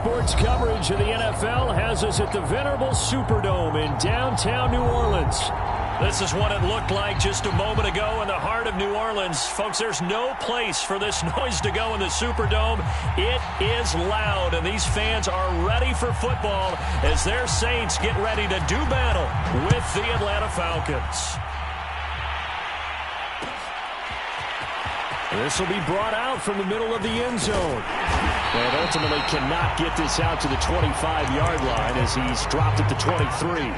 sports coverage of the NFL has us at the venerable Superdome in downtown New Orleans. This is what it looked like just a moment ago in the heart of New Orleans. Folks, there's no place for this noise to go in the Superdome. It is loud, and these fans are ready for football as their Saints get ready to do battle with the Atlanta Falcons. This will be brought out from the middle of the end zone. And ultimately cannot get this out to the 25-yard line as he's dropped at the 23.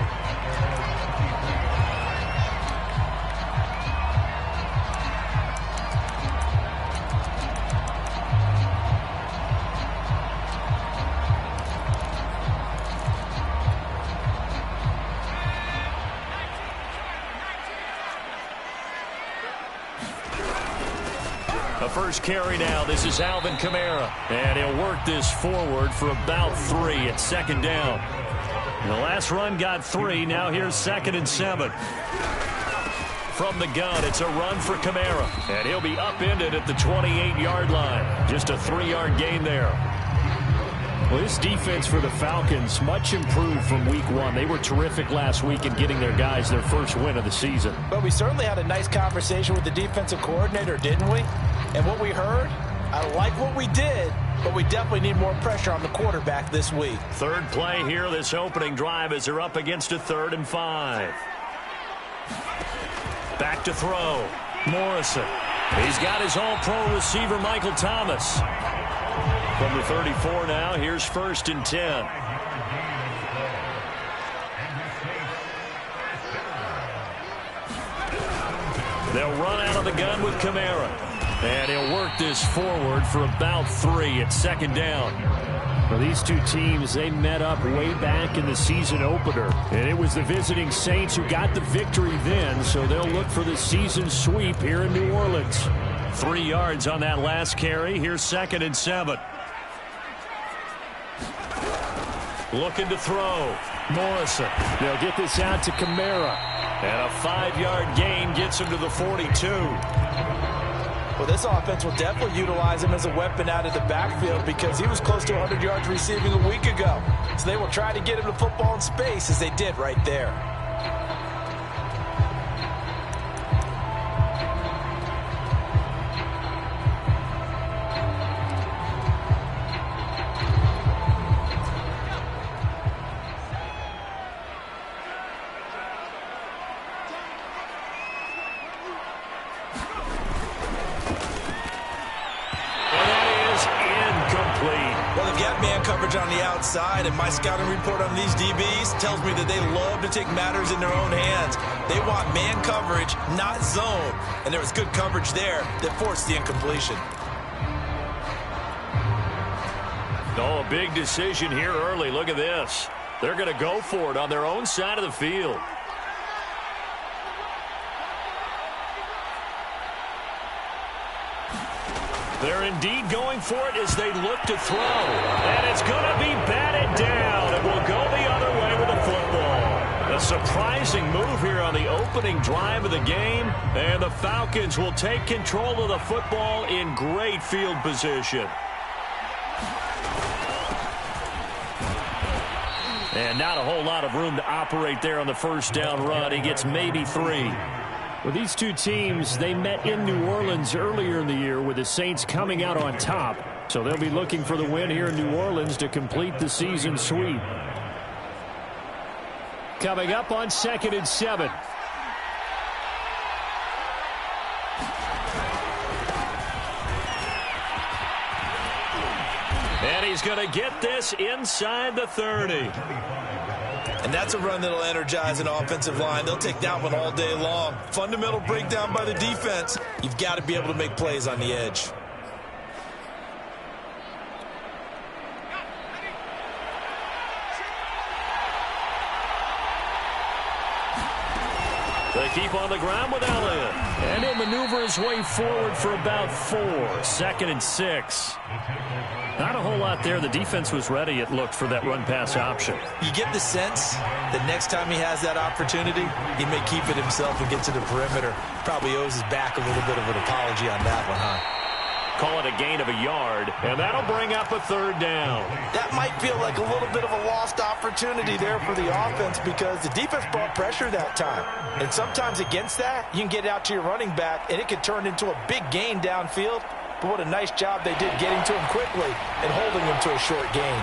First carry now. This is Alvin Kamara. And he'll work this forward for about 3 at second down. The last run got 3. Now here's 2nd and 7. From the gun, it's a run for Kamara. And he'll be upended at the 28-yard line. Just a 3-yard gain there. Well, this defense for the Falcons, much improved from week 1. They were terrific last week in getting their guys their first win of the season. But we certainly had a nice conversation with the defensive coordinator, didn't we? And what we heard, I like what we did, but we definitely need more pressure on the quarterback this week. Third play here, this opening drive as they're up against a 3rd and 5. Back to throw. Morrison. He's got his all-pro receiver, Michael Thomas. From the 34 now, here's 1st and 10. They'll run out of the gun with Kamara. And he'll work this forward for about 3 at second down. Well, these two teams, they met up way back in the season opener. And it was the visiting Saints who got the victory then, so they'll look for the season sweep here in New Orleans. 3 yards on that last carry. Here's 2nd and 7. Looking to throw. Morrison. They'll get this out to Kamara. And a 5-yard gain gets him to the 42. Well, this offense will definitely utilize him as a weapon out of the backfield because he was close to 100 yards receiving a week ago. So they will try to get him the football in space as they did right there. On the outside, and my scouting report on these DBs tells me that they love to take matters in their own hands. They want man coverage, not zone, and there was good coverage there that forced the incompletion. Oh, a big decision here early. Look at this. They're going to go for it on their own side of the field. They're indeed going for it as they look to throw. And it's going to be batted down. It will go the other way with the football. A surprising move here on the opening drive of the game. And the Falcons will take control of the football in great field position. And not a whole lot of room to operate there on the first down run. He gets maybe 3. Well, these two teams, they met in New Orleans earlier in the year with the Saints coming out on top. So they'll be looking for the win here in New Orleans to complete the season sweep. Coming up on 2nd and 7. And he's going to get this inside the 30. And that's a run that'll energize an offensive line. They'll take that one all day long. Fundamental breakdown by the defense. You've got to be able to make plays on the edge. They keep on the ground with Elliott. And he'll maneuver his way forward for about 4. 2nd and 6. Not a whole lot there. The defense was ready, it looked, for that run-pass option. You get the sense that next time he has that opportunity, he may keep it himself and get to the perimeter. Probably owes his back a little bit of an apology on that one, huh? Call it a gain of a yard, and that'll bring up a third down. That might feel like a little bit of a lost opportunity there for the offense because the defense brought pressure that time. And sometimes against that, you can get out to your running back, and it can turn into a big gain downfield. But what a nice job they did getting to him quickly and holding him to a short gain.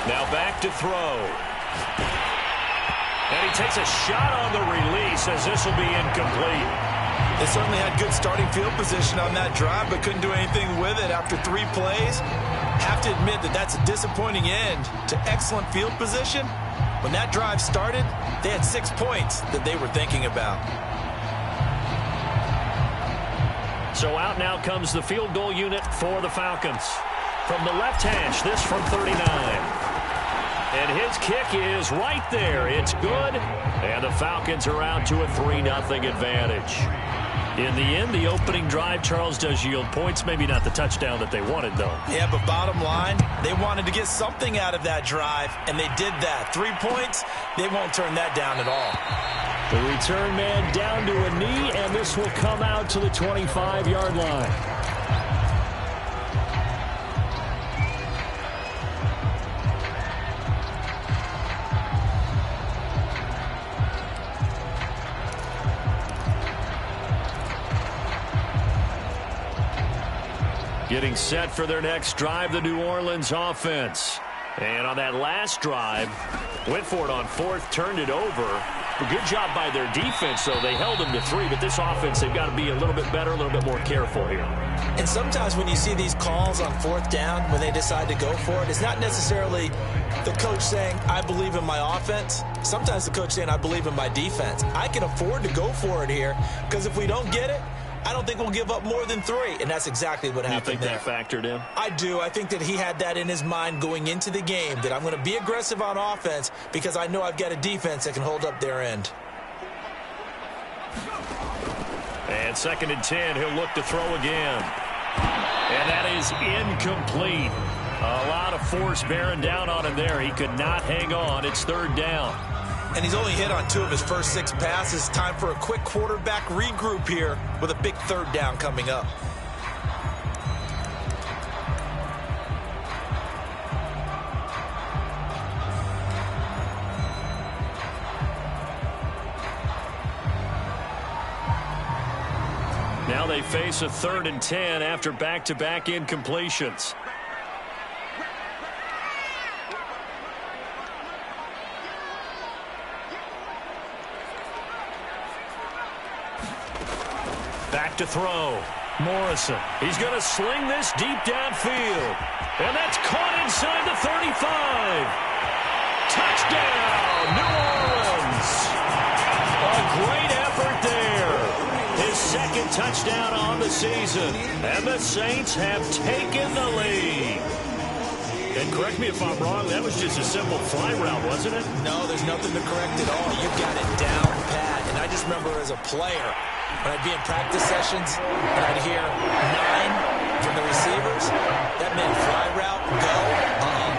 Now back to throw. And he takes a shot on the release as this will be incomplete. They certainly had good starting field position on that drive, but couldn't do anything with it after 3 plays. Have to admit that that's a disappointing end to excellent field position. When that drive started, they had 6 points that they were thinking about. So out now comes the field goal unit for the Falcons. From the left hash, this from 39. And his kick is right there. It's good. And the Falcons are out to a 3-0 advantage. In the end, the opening drive, Charles, does yield points. Maybe not the touchdown that they wanted, though. Yeah, but bottom line, they wanted to get something out of that drive, and they did that. 3 points, they won't turn that down at all. The return man down to a knee, and this will come out to the 25-yard line. Getting set for their next drive, the New Orleans offense. And on that last drive, went for it on 4th, turned it over. A good job by their defense, though. They held them to 3, but this offense, they've got to be a little bit better, a little bit more careful here. And sometimes when you see these calls on 4th down, when they decide to go for it, it's not necessarily the coach saying, I believe in my offense. Sometimes the coach saying, I believe in my defense. I can afford to go for it here, because if we don't get it, I don't think we'll give up more than 3, and that's exactly what happened there. You think that factored in? I do. I think that he had that in his mind going into the game, that I'm going to be aggressive on offense because I know I've got a defense that can hold up their end. And 2nd and 10, he'll look to throw again. And that is incomplete. A lot of force bearing down on him there. He could not hang on. It's 3rd down. And he's only hit on 2 of his first 6 passes. Time for a quick quarterback regroup here with a big 3rd down coming up. Now they face a 3rd and 10 after back-to-back incompletions. Back to throw. Morrison. He's going to sling this deep downfield. And that's caught inside the 35. Touchdown, New Orleans. A great effort there. His 2nd touchdown on the season. And the Saints have taken the lead. And correct me if I'm wrong, that was just a simple fly route, wasn't it? No, there's nothing to correct at all. You got it down pat. And I just remember as a player, when I'd be in practice sessions and I'd hear 9 from the receivers, that meant fly route, go,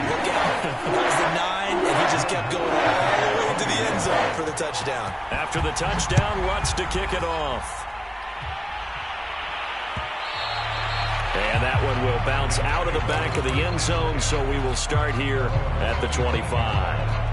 look out. That was the 9, and he just kept going all the way into the end zone for the touchdown. After the touchdown, Lutz to kick it off. And that one will bounce out of the back of the end zone, so we will start here at the 25.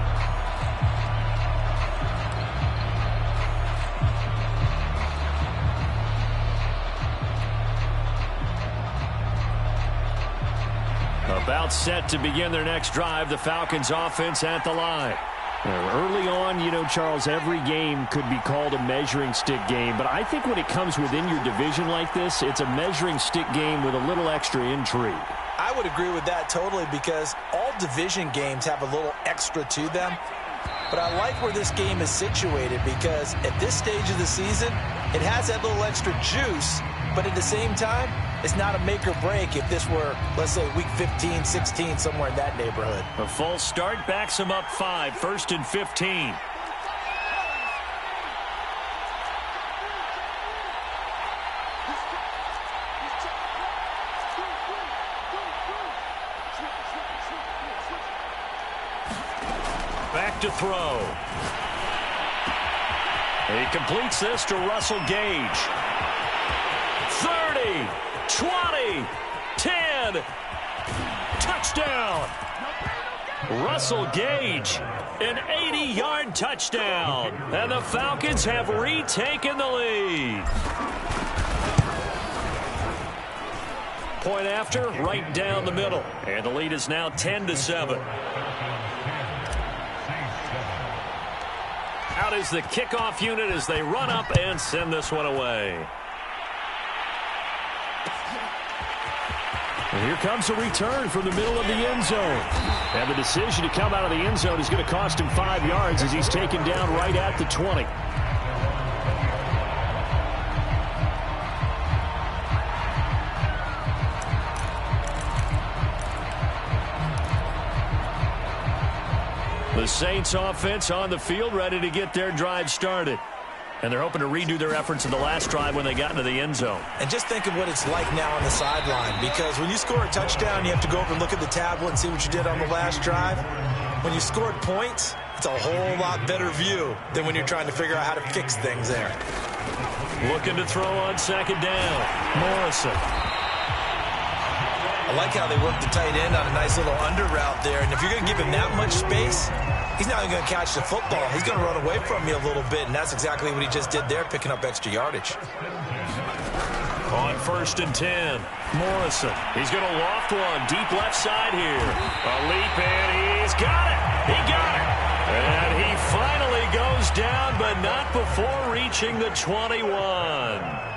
About set to begin their next drive, the Falcons offense at the line. Early on, you know, Charles, every game could be called a measuring stick game, but I think when it comes within your division like this, it's a measuring stick game with a little extra intrigue. I would agree with that totally because all division games have a little extra to them. But I like where this game is situated because at this stage of the season, it has that little extra juice, but at the same time, it's not a make or break if this were, let's say, week 15, 16, somewhere in that neighborhood. A false start backs him up 5, 1st and 15. Back to throw. He completes this to Russell Gage. 30, 20, 10. Touchdown. Russell Gage, an 80-yard touchdown. And the Falcons have retaken the lead. Point after, right down the middle. And the lead is now 10-7. Out is the kickoff unit as they run up and send this one away. And here comes a return from the middle of the end zone. And the decision to come out of the end zone is going to cost him 5 yards as he's taken down right at the 20. The Saints offense on the field ready to get their drive started. And they're hoping to redo their efforts in the last drive when they got into the end zone. And just think of what it's like now on the sideline, because when you score a touchdown, you have to go over and look at the tablet and see what you did on the last drive. When you scored points, it's a whole lot better view than when you're trying to figure out how to fix things there. Looking to throw on second down. Morrison. I like how they work the tight end on a nice little under route there. And if you're going to give him that much space, he's not even going to catch the football. He's going to run away from you a little bit, and that's exactly what he just did there, picking up extra yardage. On 1st and 10, Morrison. He's going to loft one deep left side here. A leap, and he's got it. He got it. And he finally goes down, but not before reaching the 21.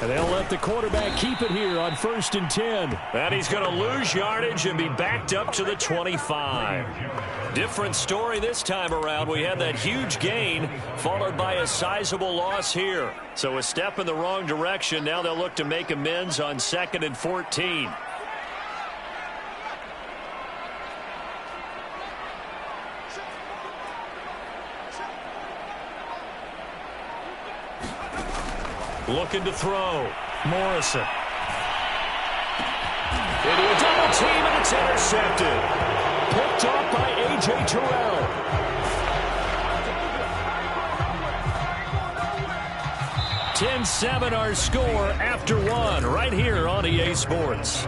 And they'll let the quarterback keep it here on 1st and 10. And he's going to lose yardage and be backed up to the 25. Different story this time around. We had that huge gain followed by a sizable loss here. So a step in the wrong direction. Now they'll look to make amends on 2nd and 14. Looking to throw. Morrison. Into a double team, and it's intercepted. Picked off by A.J. Terrell. $10-7 our score after one right here on EA Sports.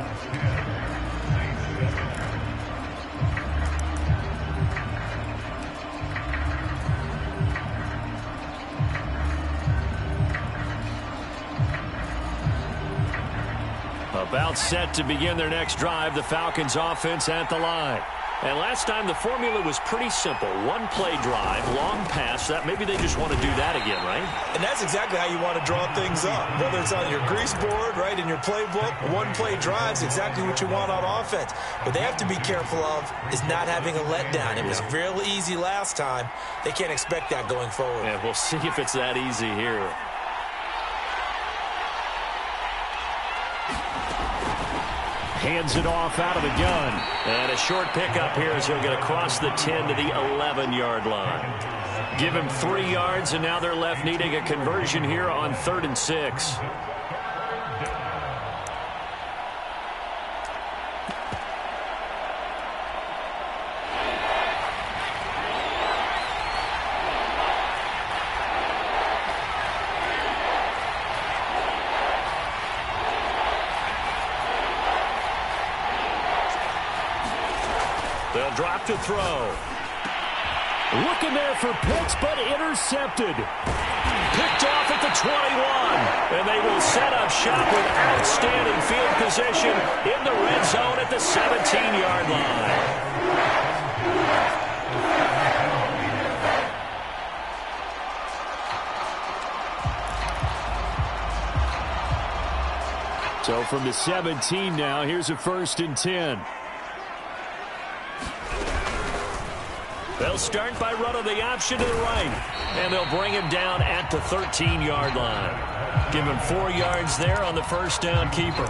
About set to begin their next drive, the Falcons offense at the line. And last time the formula was pretty simple. One play drive, long pass. That maybe they just want to do that again, right? And that's exactly how you want to draw things up. Whether it's on your grease board, right, in your playbook, one play drive is exactly what you want on offense. What they have to be careful of is not having a letdown. It was real easy last time. They can't expect that going forward. And we'll see if it's that easy here. Hands it off out of the gun. And a short pickup here as he'll get across the 10 to the 11-yard line. Give him 3 yards, and now they're left needing a conversion here on 3rd and 6. They'll drop to throw. Looking there for Pitts, but intercepted. Picked off at the 21. And they will set up shop with outstanding field position in the red zone at the 17-yard line. So from the 17 now, here's a 1st and 10. They'll start by running the option to the right, and they'll bring him down at the 13-yard line. Give him 4 yards there on the first down keeper.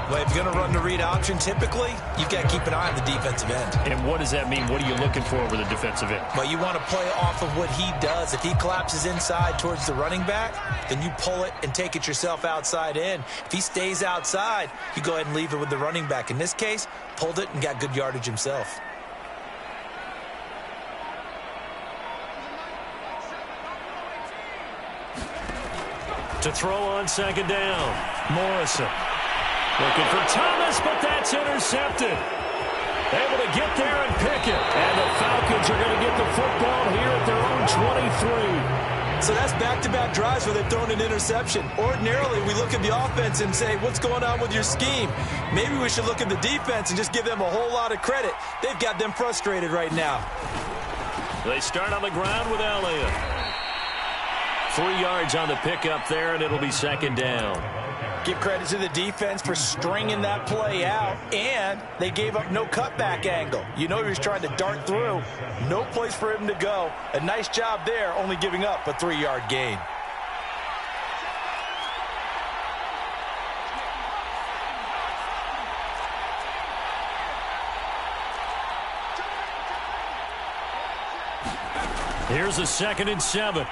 Well, if you're going to run the read option, typically, you've got to keep an eye on the defensive end. And what does that mean? What are you looking for with a defensive end? Well, you want to play off of what he does. If he collapses inside towards the running back, then you pull it and take it yourself outside in. If he stays outside, you go ahead and leave it with the running back. In this case, pulled it and got good yardage himself. To throw on second down, Morrison. Looking for Thomas, but that's intercepted. Able to get there and pick it. And the Falcons are going to get the football here at their own 23. So that's back-to-back drives where they've thrown an interception. Ordinarily, we look at the offense and say, what's going on with your scheme? Maybe we should look at the defense and just give them a whole lot of credit. They've got them frustrated right now. They start on the ground with Elliott. 3 yards on the pickup there, and it'll be second down. Give credit to the defense for stringing that play out, and they gave up no cutback angle. You know he was trying to dart through. No place for him to go. A nice job there, only giving up a 3-yard gain. Here's a 2nd and 7.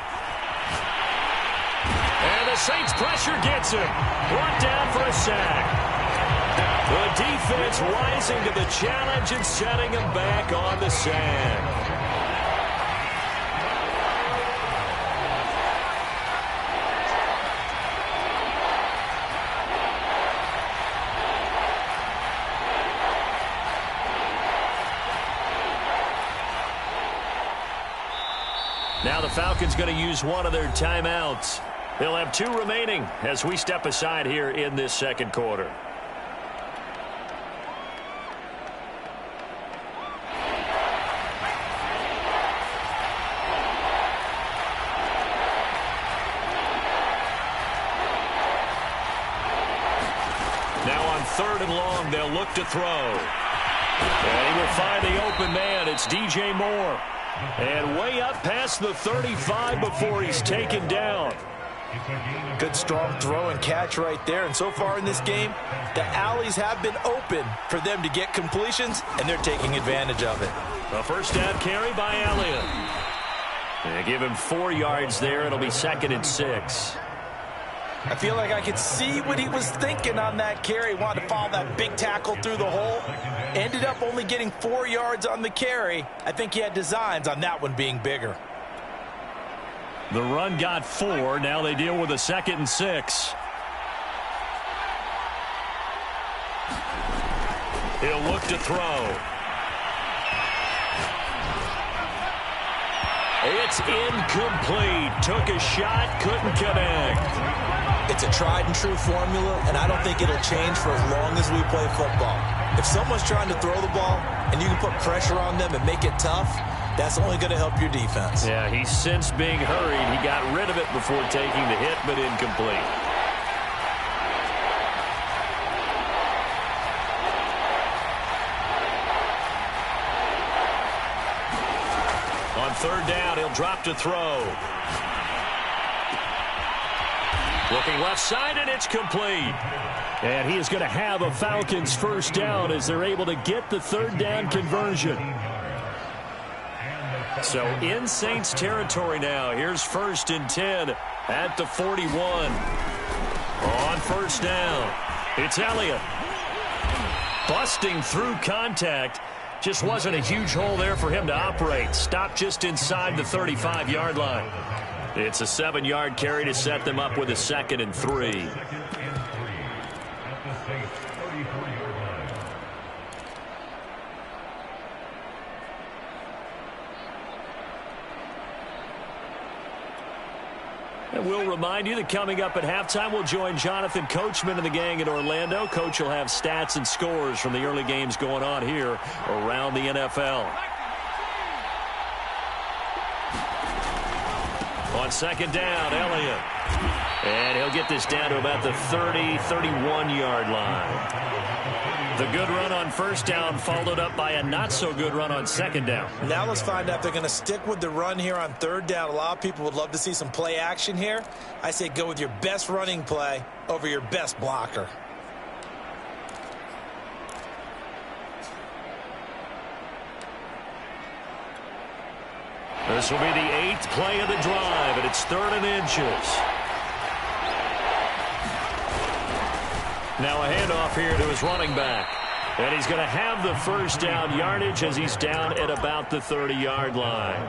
And the Saints pressure gets him. Brought down for a sack. The defense rising to the challenge and setting him back on the sack. Now the Falcons going to use one of their timeouts. They'll have 2 remaining as we step aside here in this second quarter. Now on 3rd and long, they'll look to throw. And he will find the open man. It's DJ Moore. And way up past the 35 before he's taken down. Good strong throw and catch right there. And so far in this game, the alleys have been open for them to get completions, and they're taking advantage of it. A first down carry by Elliott. They give him 4 yards there. It'll be 2nd and 6. I feel like I could see what he was thinking on that carry. Wanted to follow that big tackle through the hole. Ended up only getting 4 yards on the carry. I think he had designs on that one being bigger. The run got 4. Now they deal with a 2nd and 6. He'll look to throw. It's incomplete. Took a shot, couldn't connect. It's a tried and true formula, and I don't think it'll change for as long as we play football. If someone's trying to throw the ball and you can put pressure on them and make it tough, that's only going to help your defense. Yeah, he's since being hurried. He got rid of it before taking the hit, but incomplete. On 3rd down, he'll drop to throw. Looking left side, and it's complete. And he is going to have a Falcons first down as they're able to get the 3rd down conversion. So in Saints territory now. Here's 1st and 10 at the 41. On first down, it's Elliott. Busting through contact. Just wasn't a huge hole there for him to operate. Stopped just inside the 35-yard line. It's a 7-yard carry to set them up with a 2nd and 3. And we'll remind you that coming up at halftime, we'll join Jonathan Coachman and the gang in Orlando. Coach will have stats and scores from the early games going on here around the NFL. On second down, Elliott. And he'll get this down to about the 30, 31-yard line. The good run on first down followed up by a not-so-good run on second down. Now let's find out if they're going to stick with the run here on third down. A lot of people would love to see some play action here. I say go with your best running play over your best blocker. This will be the 8th play of the drive, and it's 3rd and inches. Now a handoff here to his running back. And he's going to have the first down yardage as he's down at about the 30-yard line.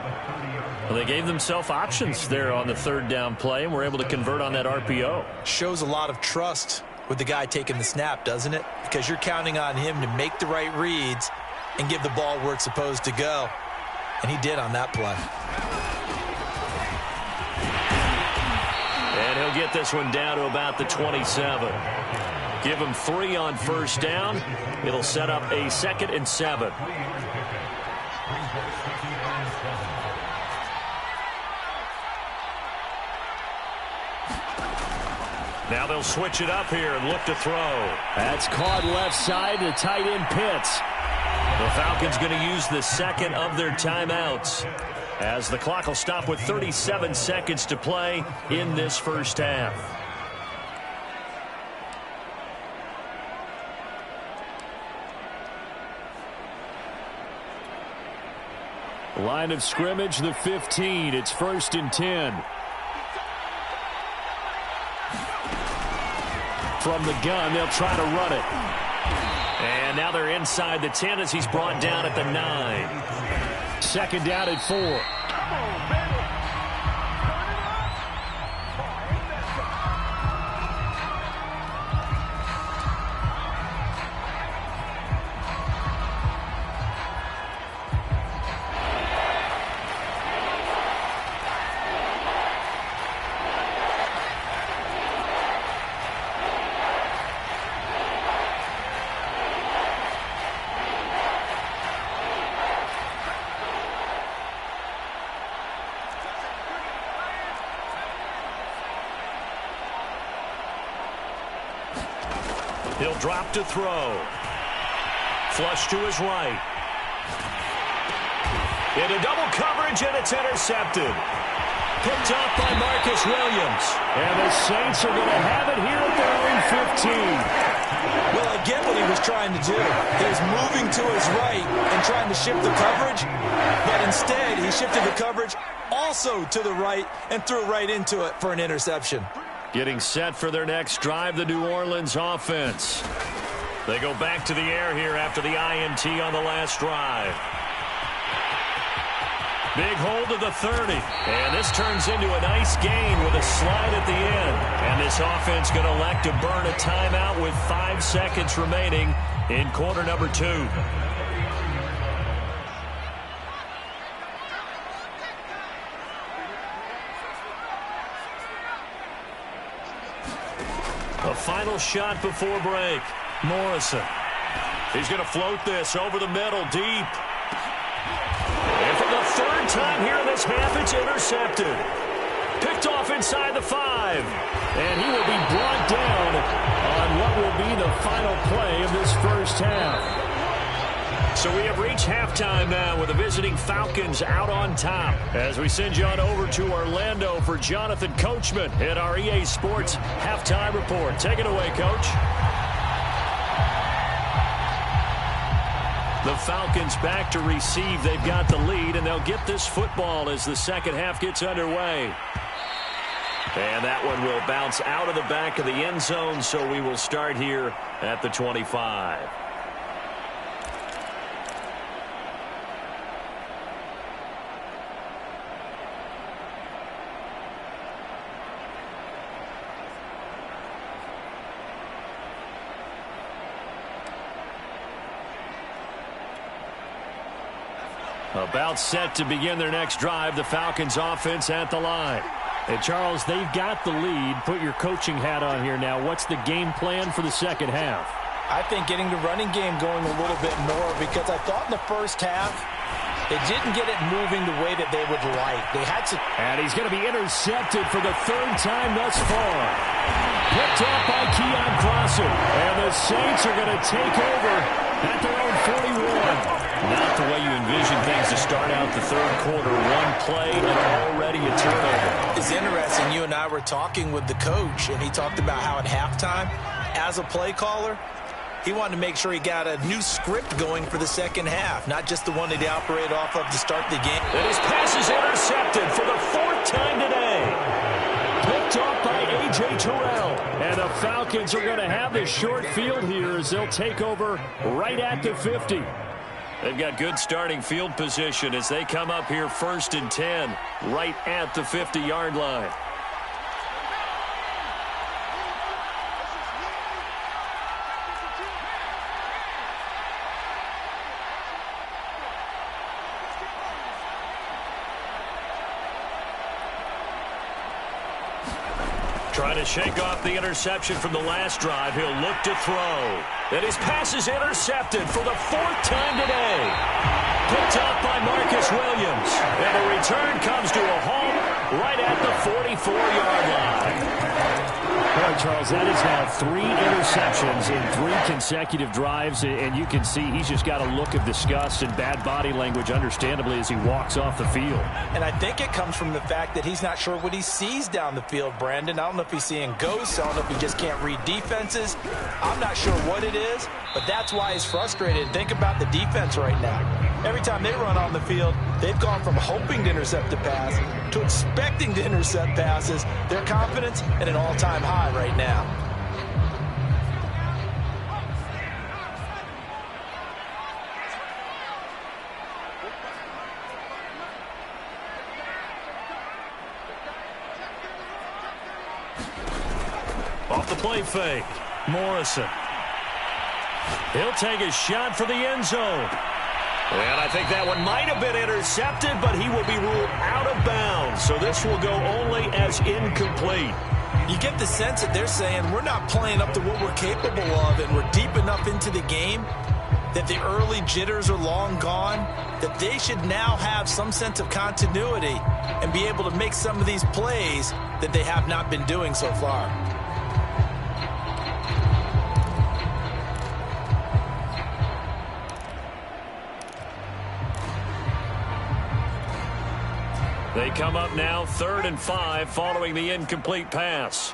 Well, they gave themselves options there on the 3rd down play and were able to convert on that RPO. Shows a lot of trust with the guy taking the snap, doesn't it? Because you're counting on him to make the right reads and give the ball where it's supposed to go. And he did on that play. And he'll get this one down to about the 27. Give him 3 on first down. It'll set up a 2nd and 7. Now they'll switch it up here and look to throw. That's caught left side to tight end Pitts. The Falcons going to use the 2nd of their timeouts as the clock will stop with 37 seconds to play in this first half. Line of scrimmage, the 15. It's 1st and 10. From the gun, they'll try to run it. And now they're inside the 10 as he's brought down at the 9. 2nd down at 4. He'll drop to throw. Flush to his right. Into double coverage, and it's intercepted. Picked off by Marcus Williams. And the Saints are going to have it here at their own 15. Well, I get what he was trying to do. He was moving to his right and trying to shift the coverage, but instead he shifted the coverage also to the right and threw right into it for an interception. Getting set for their next drive, the New Orleans offense. They go back to the air here after the INT on the last drive. Big hold of the 30. And this turns into a nice gain with a slide at the end. And this offense going to elect to burn a timeout with 5 seconds remaining in quarter number 2. A final shot before break. Morrison. He's going to float this over the middle, deep. And for the 3rd time here in this half, it's intercepted. Picked off inside the 5. And he will be brought down on what will be the final play of this first half. So we have reached halftime now with the visiting Falcons out on top. As we send you on over to Orlando for Jonathan Coachman at our EA Sports Halftime Report. Take it away, Coach. The Falcons back to receive. They've got the lead, and they'll get this football as the second half gets underway. And that one will bounce out of the back of the end zone, so we will start here at the 25. About set to begin their next drive, the Falcons offense at the line. Hey, Charles, they've got the lead. Put your coaching hat on here now. What's the game plan for the second half? I think getting the running game going a little bit more, because I thought in the first half They didn't get it moving the way that they would like. They had to. And he's going to be intercepted for the third time thus far. Picked off by Keon Crossan. And the Saints are going to take over at their own 41. Not the way you envision things to start out the third quarter. One play and already a turnover. It's interesting. You and I were talking with the coach, and he talked about how at halftime, as a play caller, he wanted to make sure he got a new script going for the second half, not just the one that he operated off of to start the game. And his pass is intercepted for the fourth time today. Picked off by A.J. Terrell. And the Falcons are going to have this short field here as they'll take over right at the 50. They've got good starting field position as they come up here 1st and 10, right at the 50-yard line. Trying to shake off the interception from the last drive. He'll look to throw. And his pass is intercepted for the fourth time today. Picked up by Marcus Williams. And the return comes to a home right at the 44-yard line. Boy, Charles, that is now 3 interceptions in 3 consecutive drives, and you can see he's just got a look of disgust and bad body language, understandably, as he walks off the field. And I think it comes from the fact that he's not sure what he sees down the field, Brandon. I don't know if he's seeing ghosts. I don't know if he just can't read defenses. I'm not sure what it is, but that's why he's frustrated. Think about the defense right now. Every time they run on the field, they've gone from hoping to intercept a pass to expecting to intercept passes. Their confidence at an all-time high right now. Off the play fake, Morrison. He'll take a shot for the end zone. And I think that one might have been intercepted, but he will be ruled out of bounds. So this will go only as incomplete. You get the sense that they're saying we're not playing up to what we're capable of, and we're deep enough into the game that the early jitters are long gone, that they should now have some sense of continuity and be able to make some of these plays that they have not been doing so far. They come up now 3rd and 5 following the incomplete pass.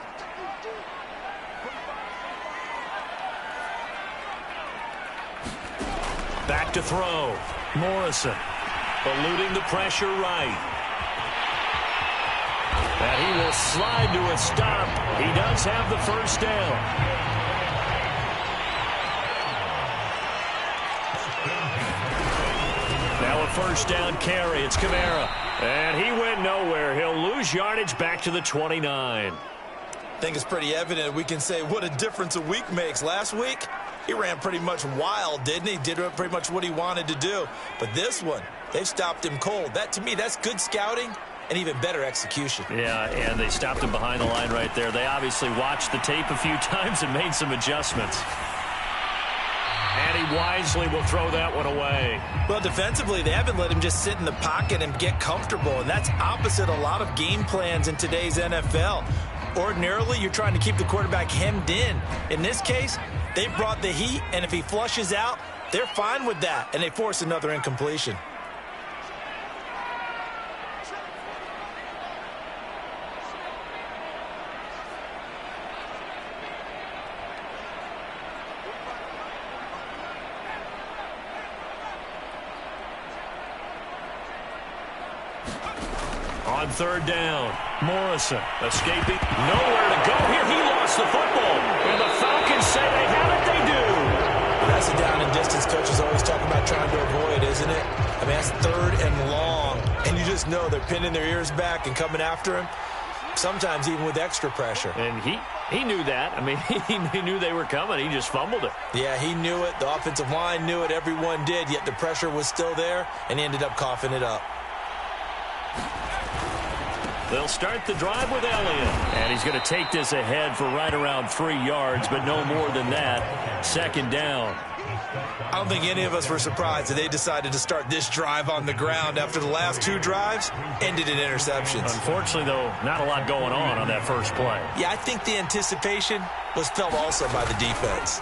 Back to throw. Morrison eluding the pressure right. And he will slide to a stop. He does have the first down. Now a first down carry. It's Kamara. And he went nowhere. He'll lose yardage back to the 29. I think it's pretty evident. We can say what a difference a week makes. Last week, he ran pretty much wild, didn't he? Did pretty much what he wanted to do. But this one, they've stopped him cold. That, to me, that's good scouting and even better execution. Yeah, and they stopped him behind the line right there. They obviously watched the tape a few times and made some adjustments. And he wisely will throw that one away. Well, defensively, they haven't let him just sit in the pocket and get comfortable, and that's opposite a lot of game plans in today's NFL. Ordinarily, you're trying to keep the quarterback hemmed in. In this case, they brought the heat, and if he flushes out, they're fine with that, and they force another incompletion. On 3rd down, Morrison escaping. Nowhere to go here. He lost the football. And the Falcons say they have it. They do. That's a down and distance coaches always talk about trying to avoid, isn't it? I mean, that's 3rd and long. And you just know they're pinning their ears back and coming after him, sometimes even with extra pressure. And he knew that. I mean, he knew they were coming. He just fumbled it. Yeah, he knew it. The offensive line knew it. Everyone did, yet the pressure was still there, and he ended up coughing it up. They'll start the drive with Elliott. And he's going to take this ahead for right around 3 yards, but no more than that. 2nd down. I don't think any of us were surprised that they decided to start this drive on the ground after the last 2 drives ended in interceptions. Unfortunately, though, not a lot going on that first play. Yeah, I think the anticipation was felt also by the defense.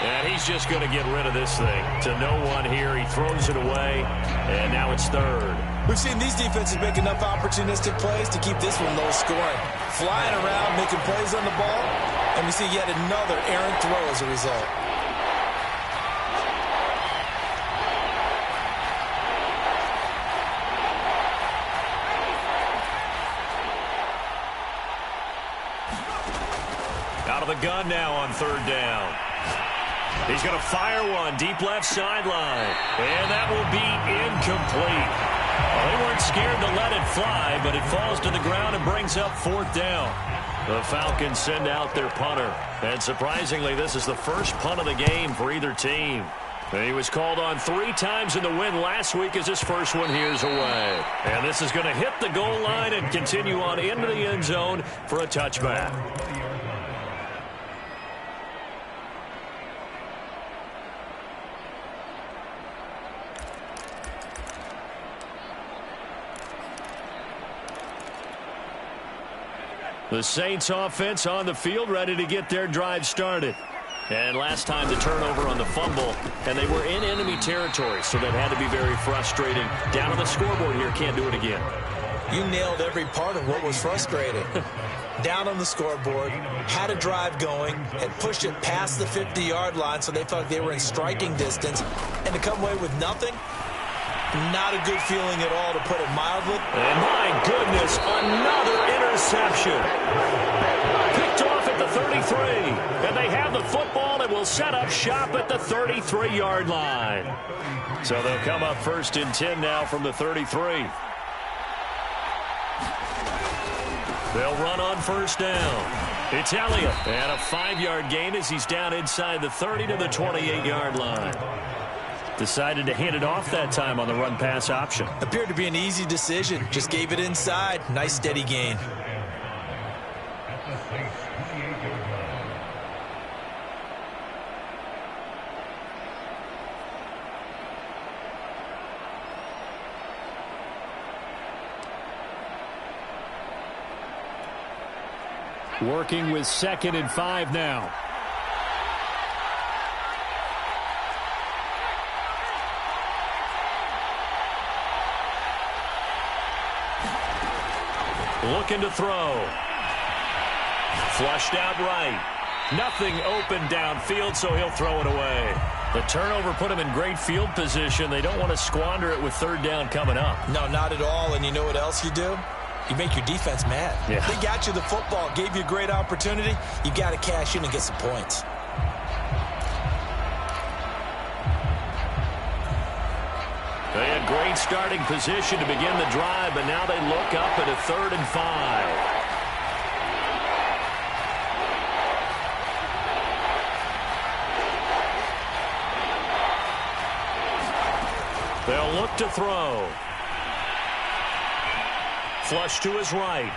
And he's just going to get rid of this thing. To no one here. He throws it away, and now it's 3rd. We've seen these defenses make enough opportunistic plays to keep this one low scoring. Flying around, making plays on the ball, and we see yet another errant throw as a result. Out of the gun now on 3rd down. He's going to fire one deep left sideline. And that will be incomplete. Well, they weren't scared to let it fly, but it falls to the ground and brings up 4th down. The Falcons send out their punter. And surprisingly, this is the first punt of the game for either team. He was called on 3 times in the win last week as his first one here's away. And this is going to hit the goal line and continue on into the end zone for a touchback. The Saints offense on the field, ready to get their drive started. And last time the turnover on the fumble, and they were in enemy territory, so that had to be very frustrating. Down on the scoreboard here, can't do it again. You nailed every part of what was frustrating. Down on the scoreboard, had a drive going, had pushed it past the 50-yard line so they felt they were in striking distance, and to come away with nothing, not a good feeling at all, to put it mildly. And my goodness, another interception. Picked off at the 33. And they have the football and will set up shop at the 33-yard line. So they'll come up 1st and 10 now from the 33. They'll run on 1st down. It's Elliott. And a 5-yard gain as he's down inside the 30 to the 28-yard line. Decided to hand it off that time on the run-pass option. Appeared to be an easy decision. Just gave it inside. Nice steady gain. Working with 2nd and 5 now. Looking to throw. Flushed out right. Nothing open downfield, so he'll throw it away. The turnover put him in great field position. They don't want to squander it with 3rd down coming up. No, not at all. And you know what else you do? You make your defense mad. Yeah. They got you the football, gave you a great opportunity. You got to cash in and get some points. They had great starting position to begin the drive, but now they look up at a 3rd and 5. They'll look to throw. Flush to his right.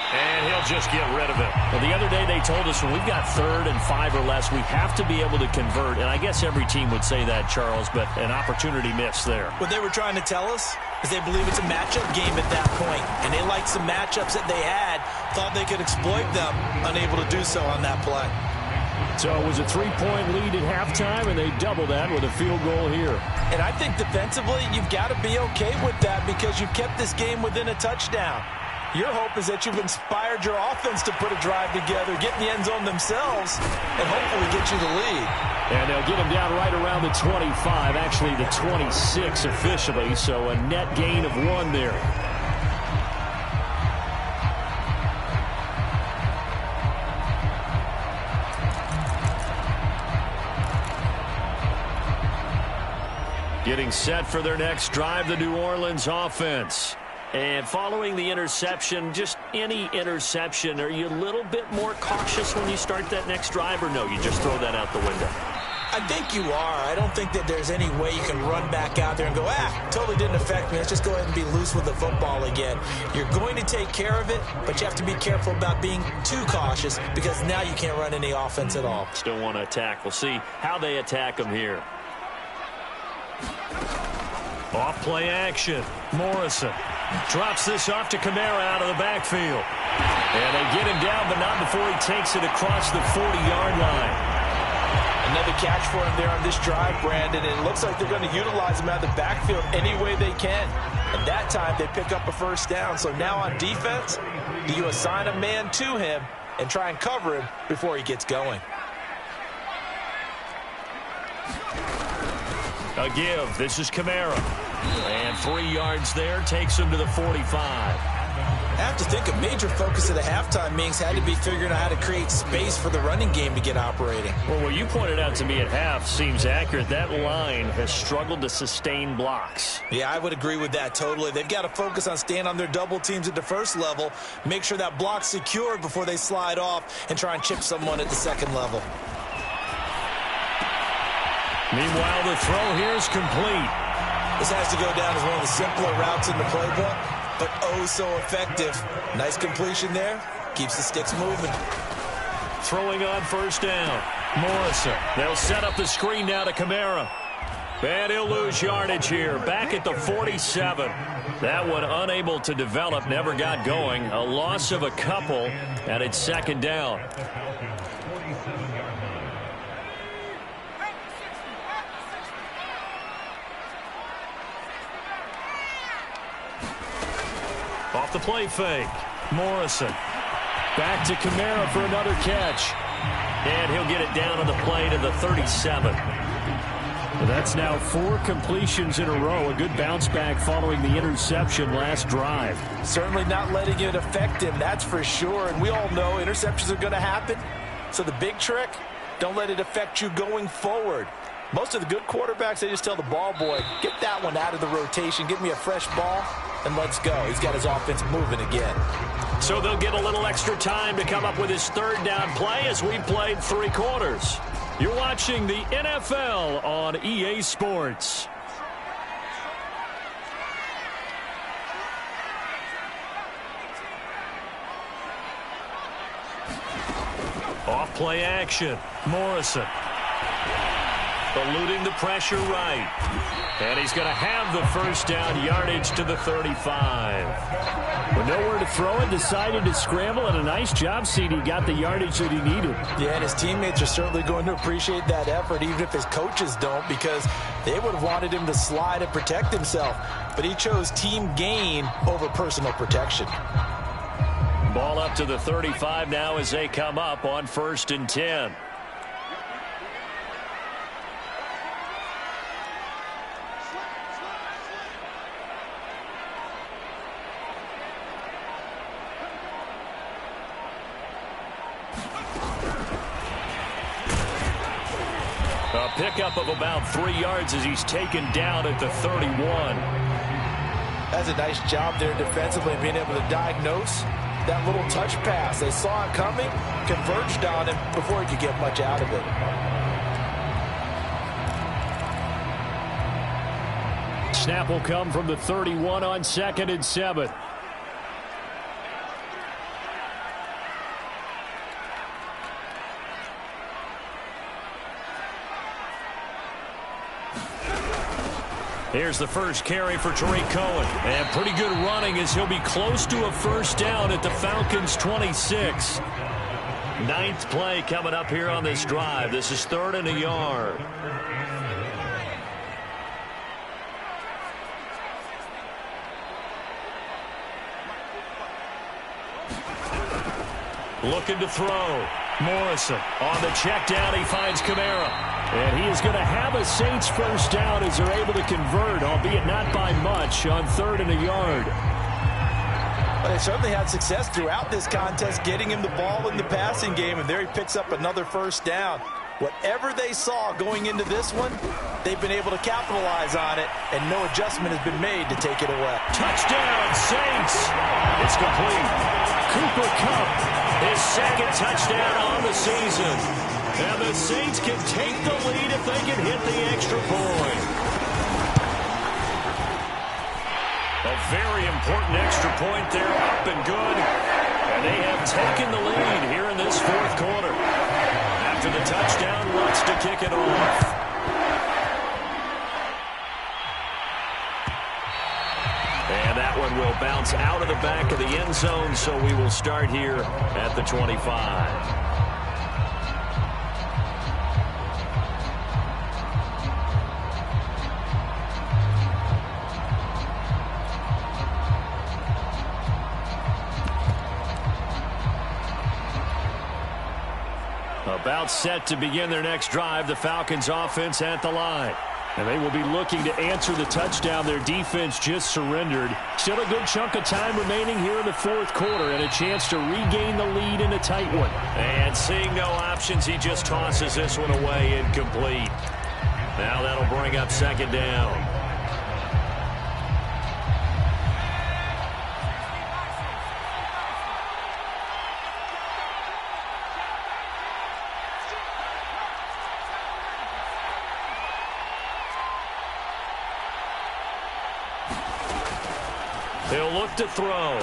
And he'll just get rid of it. Well, the other day they told us when we've got 3rd and 5 or less, we have to be able to convert. And I guess every team would say that, Charles, but an opportunity missed there. What they were trying to tell us is they believe it's a matchup game at that point. And they liked some matchups that they had, thought they could exploit them, unable to do so on that play. So it was a 3-point lead at halftime, and they doubled that with a field goal here. And I think defensively, you've got to be okay with that because you've kept this game within a touchdown. Your hope is that you've inspired your offense to put a drive together, get in the end zone themselves, and hopefully get you the lead. And they'll get him down right around the 25, actually the 26 officially, so a net gain of 1 there. Getting set for their next drive, the New Orleans offense. And following the interception, just any interception, are you a little bit more cautious when you start that next drive, or no, you just throw that out the window? I I think you are. I don't think that there's any way you can run back out there and go, totally didn't affect me. Let's just go ahead and be loose with the football again. You're going to take care of it, but you have to be careful about being too cautious because now you can't run any offense at all. Still want to attack. We'll see how they attack them here. Off play action. Morrison drops this off to Kamara out of the backfield. And they get him down, but not before he takes it across the 40-yard line. Another catch for him there on this drive, Brandon, and it looks like they're going to utilize him out of the backfield any way they can. And that time they pick up a first down. So now on defense, do you assign a man to him and try and cover him before he gets going? A give. This is Kamara. And 3 yards there takes him to the 45. I have to think a major focus of the halftime meetings had to be figuring out how to create space for the running game to get operating. Well, what you pointed out to me at half seems accurate. That line has struggled to sustain blocks. Yeah, I would agree with that totally. They've got to focus on staying on their double teams at the first level, make sure that block's secured before they slide off and try and chip someone at the second level. Meanwhile, the throw here is complete. This has to go down as one of the simpler routes in the playbook, but oh so effective. Nice completion there. Keeps the sticks moving. Throwing on first down. Morrison. They'll set up the screen now to Kamara. And he'll lose yardage here. Back at the 47. That one unable to develop. Never got going. A loss of a couple. And it's second down. Off the play fake. Morrison. Back to Kamara for another catch. And he'll get it down on the play to the 37. That's now 4 completions in a row. A good bounce back following the interception last drive. Certainly not letting it affect him, that's for sure. And we all know interceptions are going to happen. So the big trick, don't let it affect you going forward. Most of the good quarterbacks, they just tell the ball boy, get that one out of the rotation, give me a fresh ball, and let's go. He's got his offense moving again. So they'll get a little extra time to come up with his third down play as we played 3 quarters. You're watching the NFL on EA Sports. Off play action. Morrison. Eluding the pressure right. And he's going to have the first down, yardage to the 35. With nowhere to throw it, decided to scramble, and a nice job, CD. Got the yardage that he needed. Yeah, and his teammates are certainly going to appreciate that effort, even if his coaches don't, because they would have wanted him to slide and protect himself. But he chose team gain over personal protection. Ball up to the 35 now as they come up on 1st and 10. A pickup of about 3 yards as he's taken down at the 31. That's a nice job there defensively, being able to diagnose that little touch pass. They saw it coming, converged on him before he could get much out of it. Snap will come from the 31 on 2nd and 7. Here's the first carry for Tariq Cohen. And pretty good running as he'll be close to a first down at the Falcons' 26. 9th play coming up here on this drive. This is 3rd and a yard. Looking to throw. Morrison on the check down. He finds Kamara. And he is going to have a Saints first down as they're able to convert, albeit not by much, on 3rd and a yard. Well, they certainly had success throughout this contest, getting him the ball in the passing game, and there he picks up another first down. Whatever they saw going into this one, they've been able to capitalize on it, and no adjustment has been made to take it away. Touchdown, Saints! It's complete. Cooper Kupp, his 2nd touchdown on the season. And the Saints can take the lead if they can hit the extra point. A very important extra point there, up and good. And they have taken the lead here in this fourth quarter. After the touchdown, Lutz to kick it off. And that one will bounce out of the back of the end zone, so we will start here at the 25. About set to begin their next drive, the Falcons offense at the line. And they will be looking to answer the touchdown their defense just surrendered. Still a good chunk of time remaining here in the fourth quarter and a chance to regain the lead in a tight one. And seeing no options, he just tosses this one away incomplete. Now that'll bring up second down. He'll look to throw.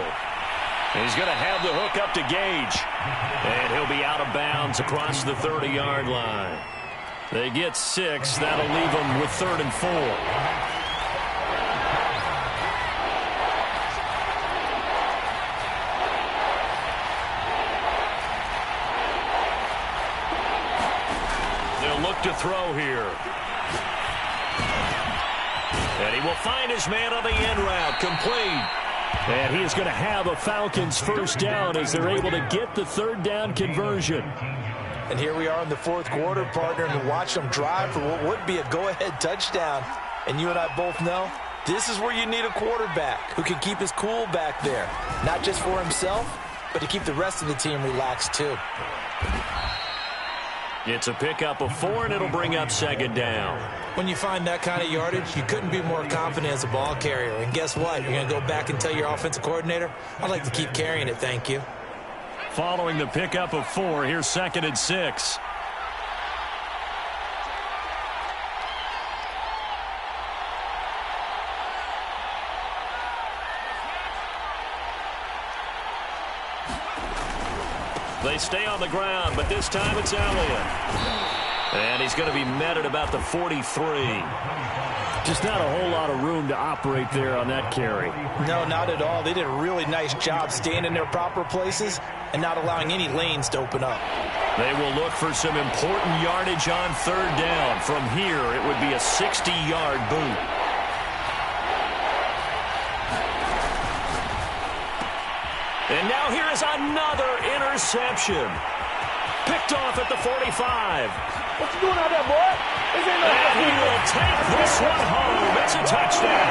He's going to have the hook up to Gage. And he'll be out of bounds across the 30-yard line. They get 6. That'll leave them with 3rd and 4. They'll look to throw here. And he will find his man on the end route, complete. And he is going to have a Falcons first down as they're able to get the 3rd down conversion. And here we are in the fourth quarter, partner, and to watch them drive for what would be a go-ahead touchdown. And you and I both know this is where you need a quarterback who can keep his cool back there. Not just for himself, but to keep the rest of the team relaxed too. It's a pickup of 4, and it'll bring up second down. When you find that kind of yardage, you couldn't be more confident as a ball carrier. And guess what? You're going to go back and tell your offensive coordinator, I'd like to keep carrying it, thank you. Following the pickup of 4, here's 2nd and 6. They stay on the ground, but this time it's Elliott. And he's going to be met at about the 43. Just not a whole lot of room to operate there on that carry. No, not at all. They did a really nice job staying in their proper places and not allowing any lanes to open up. They will look for some important yardage on 3rd down. From here, it would be a 60-yard boot. And now here is another interception. Picked off at the 45. What you doing out there, boy? And he will take this one home. It's a touchdown.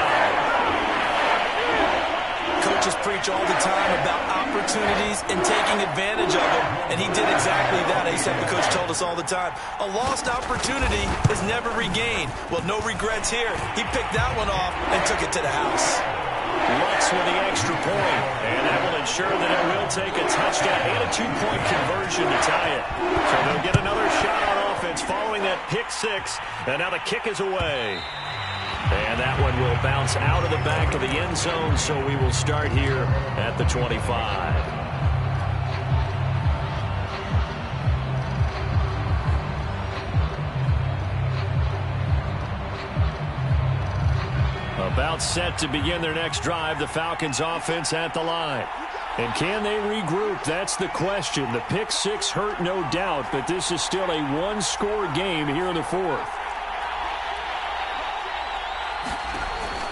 Coaches preach all the time about opportunities and taking advantage of them, and he did exactly that. ASAP, the coach told us all the time, a lost opportunity is never regained. Well, no regrets here. He picked that one off and took it to the house. Lutz with the extra point, and that will ensure that it will take a touchdown and a 2-point conversion to tie it. So they'll get another shot on offense following that pick 6, and now the kick is away. And that one will bounce out of the back of the end zone, so we will start here at the 25. About set to begin their next drive, the Falcons offense at the line. And can they regroup? That's the question. The pick 6 hurt, no doubt, but this is still a one-score game here in the fourth.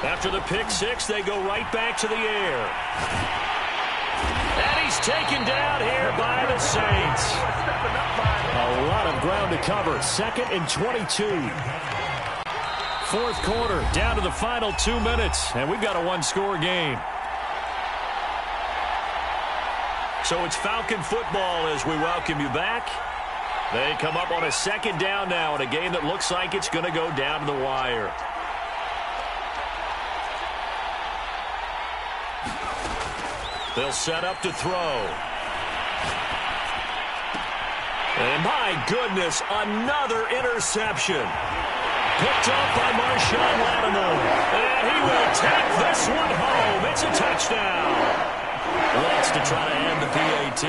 After the pick 6, they go right back to the air. And he's taken down here by the Saints. A lot of ground to cover. 2nd and 22. Fourth quarter, down to the final 2 minutes, and we've got a one-score game. So it's Falcon football as we welcome you back. They come up on a 2nd down now in a game that looks like it's going to go down to the wire. They'll set up to throw. And my goodness, another interception. Picked off by Marshawn Lattimore. And he will take this one home. It's a touchdown. Wants to try to end the PAT.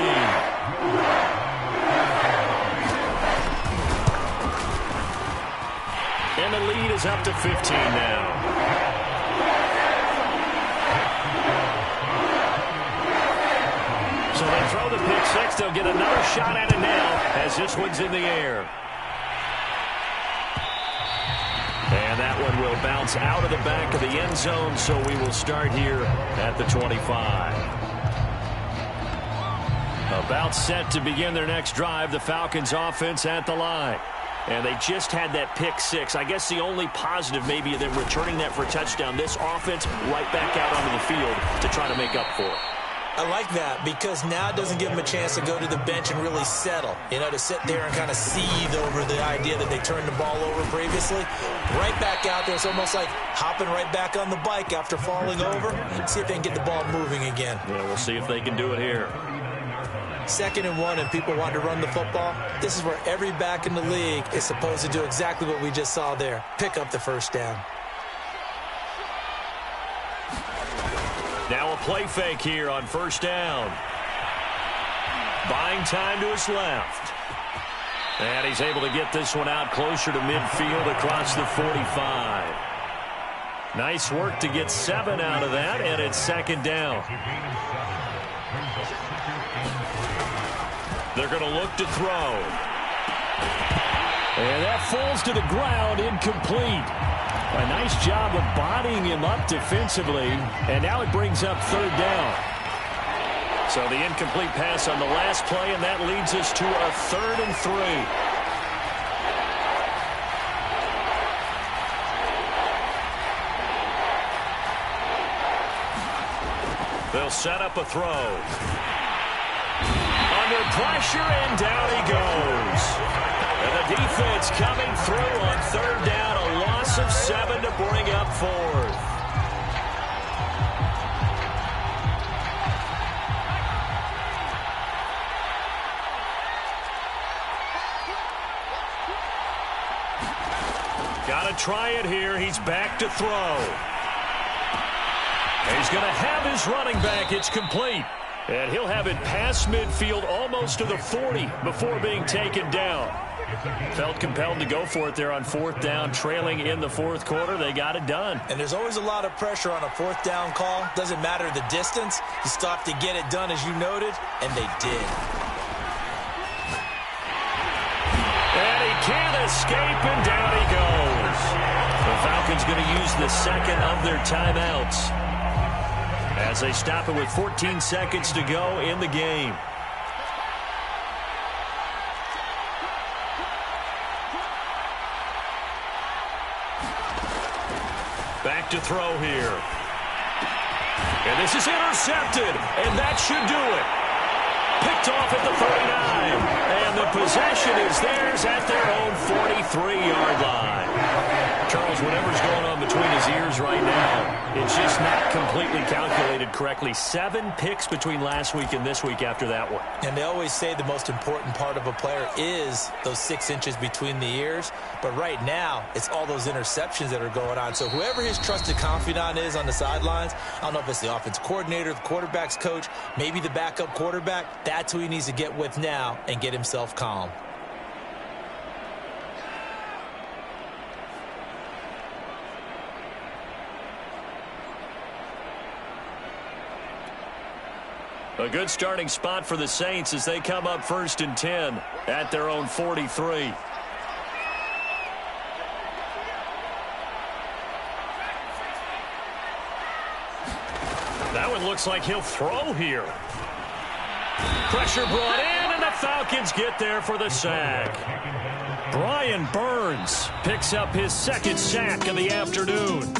And the lead is up to 15 now. So they throw the pick six. They'll get another shot at it now as this one's in the air. And that one will bounce out of the back of the end zone, so we will start here at the 25. About set to begin their next drive, the Falcons offense at the line. And they just had that pick six. I guess the only positive maybe of them returning that for a touchdown. This offense right back out onto the field to try to make up for it. I like that because now it doesn't give them a chance to go to the bench and really settle. You know, to sit there and kind of seethe over the idea that they turned the ball over previously. Right back out there. It's almost like hopping right back on the bike after falling over. See if they can get the ball moving again. Yeah, we'll see if they can do it here. 2nd and 1 and people want to run the football. This is where every back in the league is supposed to do exactly what we just saw there. Pick up the first down. Now a play fake here on first down. Buying time to his left. And he's able to get this one out closer to midfield across the 45. Nice work to get 7 out of that, and it's 2nd down. They're going to look to throw. And that falls to the ground, incomplete. A nice job of bodying him up defensively, and now it brings up 3rd down. So the incomplete pass on the last play, and that leads us to a 3rd and 3. They'll set up a throw. Under pressure, and down he goes. And the defense coming through on 3rd down, a loss of 7 to bring up 4th. Got to try it here. He's back to throw. He's going to have his running back. It's complete. And he'll have it past midfield almost to the 40 before being taken down. Felt compelled to go for it there on 4th down, trailing in the 4th quarter. They got it done. And there's always a lot of pressure on a 4th down call. Doesn't matter the distance. You still have to get it done, as you noted, and they did. And he can't escape, and down he goes. The Falcons going to use the 2nd of their timeouts as they stop it with 14 seconds to go in the game. Back to throw here. And this is intercepted, and that should do it. Picked off at the 39, and the possession is theirs at their own 43-yard line. Charles, whatever's going on between his ears right now, it's just not completely calculated correctly. 7 picks between last week and this week after that one. And they always say the most important part of a player is those 6 inches between the ears. But right now, it's all those interceptions that are going on. So whoever his trusted confidant is on the sidelines, I don't know if it's the offense coordinator, the quarterback's coach, maybe the backup quarterback, that's who he needs to get with now and get himself calm. A good starting spot for the Saints as they come up 1st and 10 at their own 43. That one looks like he'll throw here. Pressure brought in, and the Falcons get there for the sack. Brian Burns picks up his 2nd sack of the afternoon.